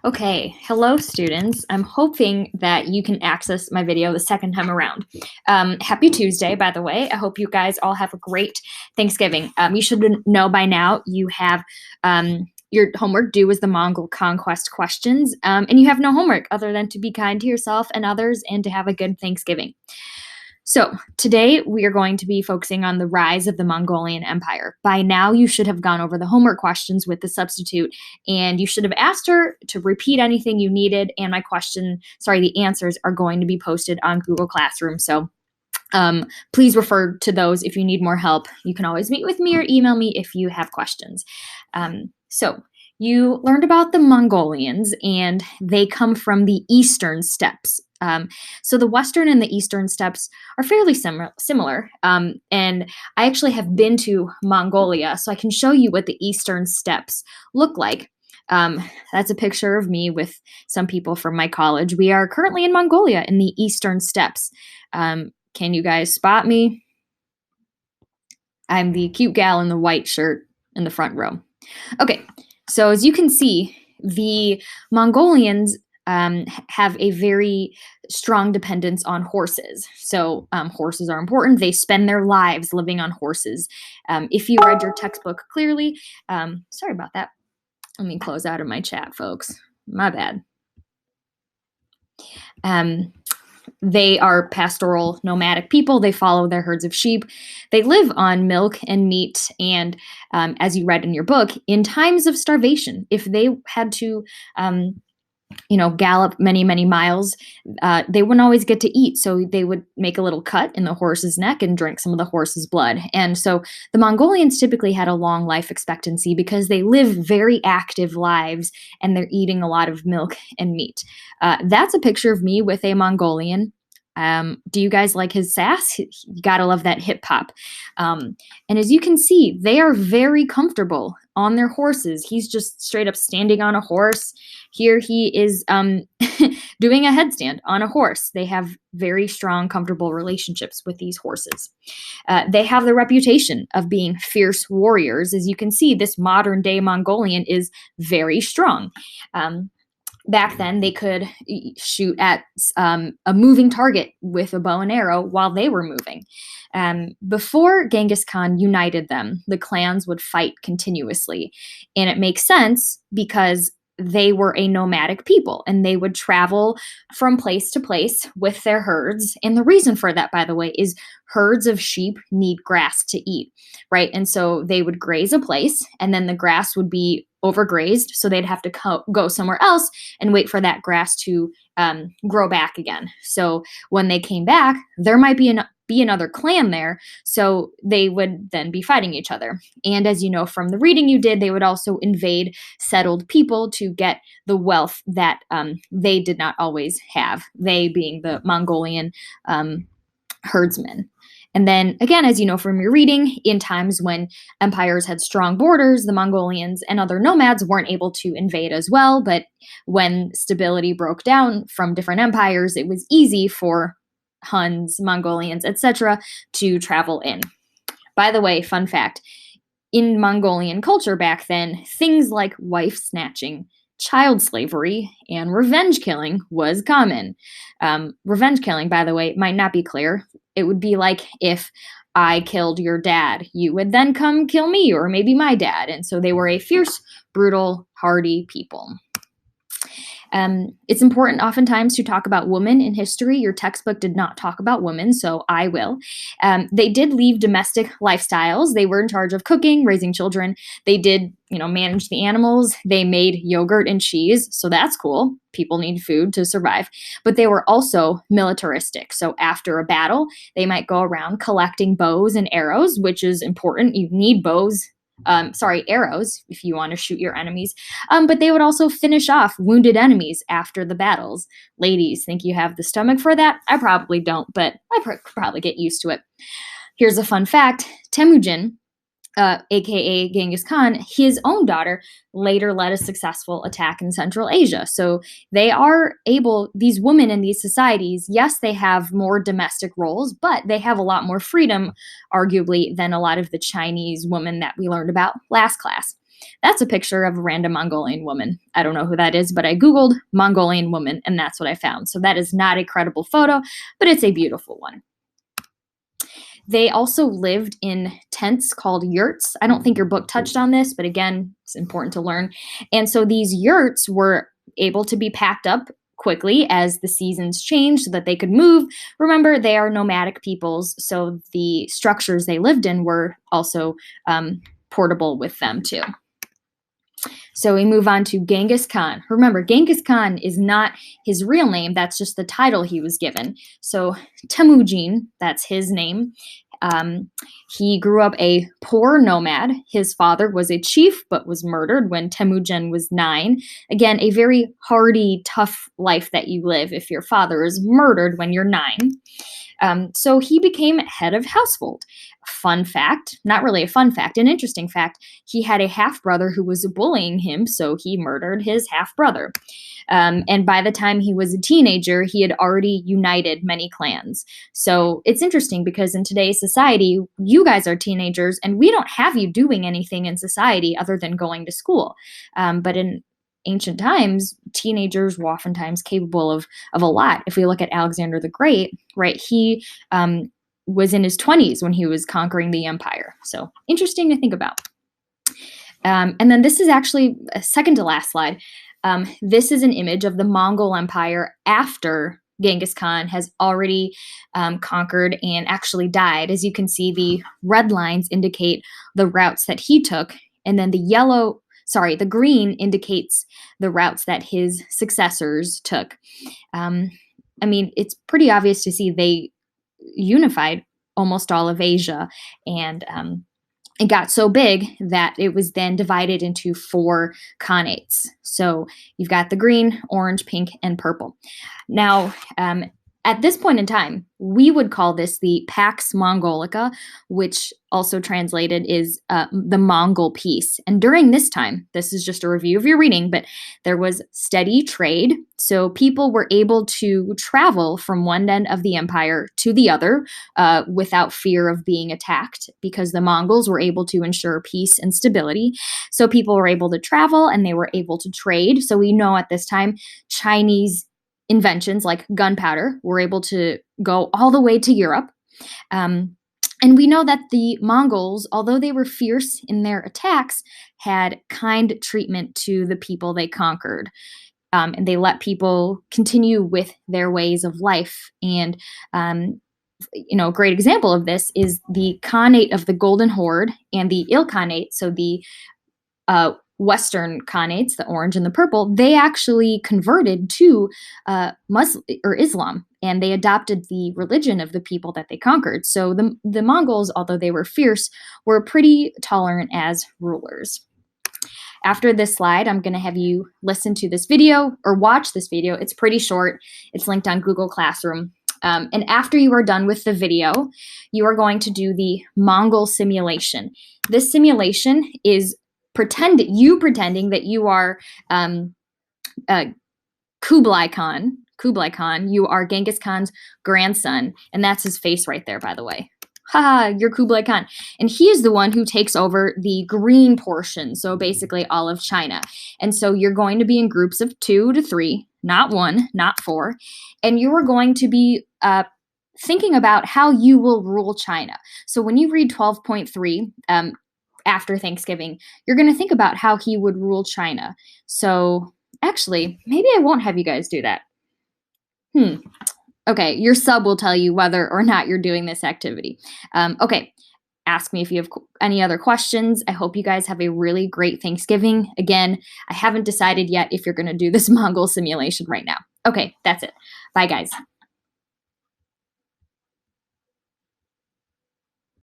Okay, hello students. I'm hoping that you can access my video the second time around. Happy Tuesday, by the way. I hope you guys all have a great Thanksgiving. You should know by now you have your homework due is the Mongol Conquest questions, and you have no homework other than to be kind to yourself and others and to have a good Thanksgiving. So, today we are going to be focusing on the rise of the Mongolian Empire. By now, you should have gone over the homework questions with the substitute, and you should have asked her to repeat anything you needed. And the answers are going to be posted on Google Classroom. So, please refer to those if you need more help. You can always meet with me or email me if you have questions. You learned about the Mongolians, and they come from the eastern steppes. So the western and the eastern steppes are fairly similar. And I actually have been to Mongolia, so I can show you what the eastern steppes look like. That's a picture of me with some people from my college. We are currently in Mongolia in the eastern steppes. Can you guys spot me? I'm the cute gal in the white shirt in the front row. Okay, so as you can see, the Mongolians have a very strong dependence on horses. So horses are important. They spend their lives living on horses. If you read your textbook clearly, sorry about that. Let me close out of my chat, folks. My bad. They are pastoral, nomadic people. They follow their herds of sheep. They live on milk and meat. And as you read in your book, in times of starvation, if they had to gallop many, many miles, they wouldn't always get to eat. So they would make a little cut in the horse's neck and drink some of the horse's blood. And so the Mongolians typically had a long life expectancy because they live very active lives and they're eating a lot of milk and meat. That's a picture of me with a Mongolian. Do you guys like his sass? You gotta love that hip hop. And as you can see, they are very comfortable on their horses. He's just straight up standing on a horse. Here he is doing a headstand on a horse. They have very strong, comfortable relationships with these horses. They have the reputation of being fierce warriors. As you can see, this modern day Mongolian is very strong. Back then, they could shoot at a moving target with a bow and arrow while they were moving. Before Genghis Khan united them, the clans would fight continuously. And it makes sense because they were a nomadic people and they would travel from place to place with their herds. And the reason for that, by the way, is herds of sheep need grass to eat, right? And so they would graze a place and then the grass would be overgrazed. So they'd have to go somewhere else and wait for that grass to grow back again. So when they came back, there might be another clan there, so they would then be fighting each other. And as you know from the reading you did, they would also invade settled people to get the wealth that they did not always have, they being the Mongolian herdsmen. And then again, as you know from your reading, in times when empires had strong borders, the Mongolians and other nomads weren't able to invade as well. But when stability broke down from different empires, it was easy for Huns, Mongolians, etc. to travel in. By the way, fun fact, in Mongolian culture back then, things like wife snatching, child slavery, and revenge killing was common. Revenge killing, by the way, might not be clear. It would be like if I killed your dad, you would then come kill me or maybe my dad. And so they were a fierce, brutal, hardy people. It's important oftentimes to talk about women in history. Your textbook did not talk about women, so I will. They did leave domestic lifestyles. They were in charge of cooking, raising children. They did, manage the animals. They made yogurt and cheese, so that's cool. People need food to survive. But they were also militaristic. So after a battle, they might go around collecting bows and arrows, which is important. You need bows. Arrows, if you want to shoot your enemies. But they would also finish off wounded enemies after the battles. Ladies, think you have the stomach for that? I probably don't, but I could probably get used to it. Here's a fun fact. Temujin, aka Genghis Khan, his own daughter later led a successful attack in Central Asia. So they are able, these women in these societies, yes, they have more domestic roles, but they have a lot more freedom, arguably, than a lot of the Chinese women that we learned about last class. That's a picture of a random Mongolian woman. I don't know who that is, but I Googled Mongolian woman and that's what I found. So that is not a credible photo, but it's a beautiful one. They also lived in tents called yurts. I don't think your book touched on this, but again, it's important to learn. And so these yurts were able to be packed up quickly as the seasons changed so that they could move. Remember, they are nomadic peoples, so the structures they lived in were also portable with them too. So we move on to Genghis Khan. Remember, Genghis Khan is not his real name. That's just the title he was given. So Temujin, that's his name. He grew up a poor nomad. His father was a chief, but was murdered when Temujin was 9. Again, a very hardy, tough life that you live if your father is murdered when you're 9. So he became head of household. Fun fact, not really a fun fact, an interesting fact, he had a half-brother who was bullying him, so he murdered his half-brother. And by the time he was a teenager, he had already united many clans. So it's interesting because in today's society, you guys are teenagers, and we don't have you doing anything in society other than going to school. But in ancient times, teenagers were oftentimes capable of a lot. If we look at Alexander the Great, right, he was in his 20s when he was conquering the empire. So interesting to think about. And then this is actually a second to last slide. This is an image of the Mongol Empire after Genghis Khan has already conquered and actually died. As you can see, the red lines indicate the routes that he took, and then the green indicates the routes that his successors took. I mean, it's pretty obvious to see they unified almost all of Asia, and it got so big that it was then divided into 4 khanates. So you've got the green, orange, pink, and purple. Now, at this point in time, we would call this the Pax Mongolica, which also translated is the Mongol Peace. And during this time, this is just a review of your reading, but there was steady trade. So people were able to travel from one end of the empire to the other without fear of being attacked because the Mongols were able to ensure peace and stability. So people were able to travel and they were able to trade. So we know at this time, Chinese inventions like gunpowder were able to go all the way to Europe. And we know that the Mongols, although they were fierce in their attacks, had kind treatment to the people they conquered. And they let people continue with their ways of life. And, a great example of this is the Khanate of the Golden Horde and the Ilkhanate, so the Western Khanates, the orange and the purple, they actually converted to Muslim or Islam, and they adopted the religion of the people that they conquered. So the Mongols, although they were fierce, were pretty tolerant as rulers. After this slide, I'm going to have you listen to this video or watch this video. It's pretty short. It's linked on Google Classroom. And after you are done with the video, you are going to do the Mongol simulation. This simulation is pretending that you are Kublai Khan. Kublai Khan, you are Genghis Khan's grandson, and that's his face right there, by the way. Haha, you're Kublai Khan. And he is the one who takes over the green portion, so basically all of China. And so you're going to be in groups of 2 to 3, not 1, not 4, and you are going to be thinking about how you will rule China. So when you read 12.3, after Thanksgiving, you're going to think about how he would rule China. So actually, maybe I won't have you guys do that. Okay, your sub will tell you whether or not you're doing this activity. Okay, ask me if you have any other questions. I hope you guys have a really great Thanksgiving. Again, I haven't decided yet if you're going to do this Mongol simulation right now. Okay, that's it. Bye, guys.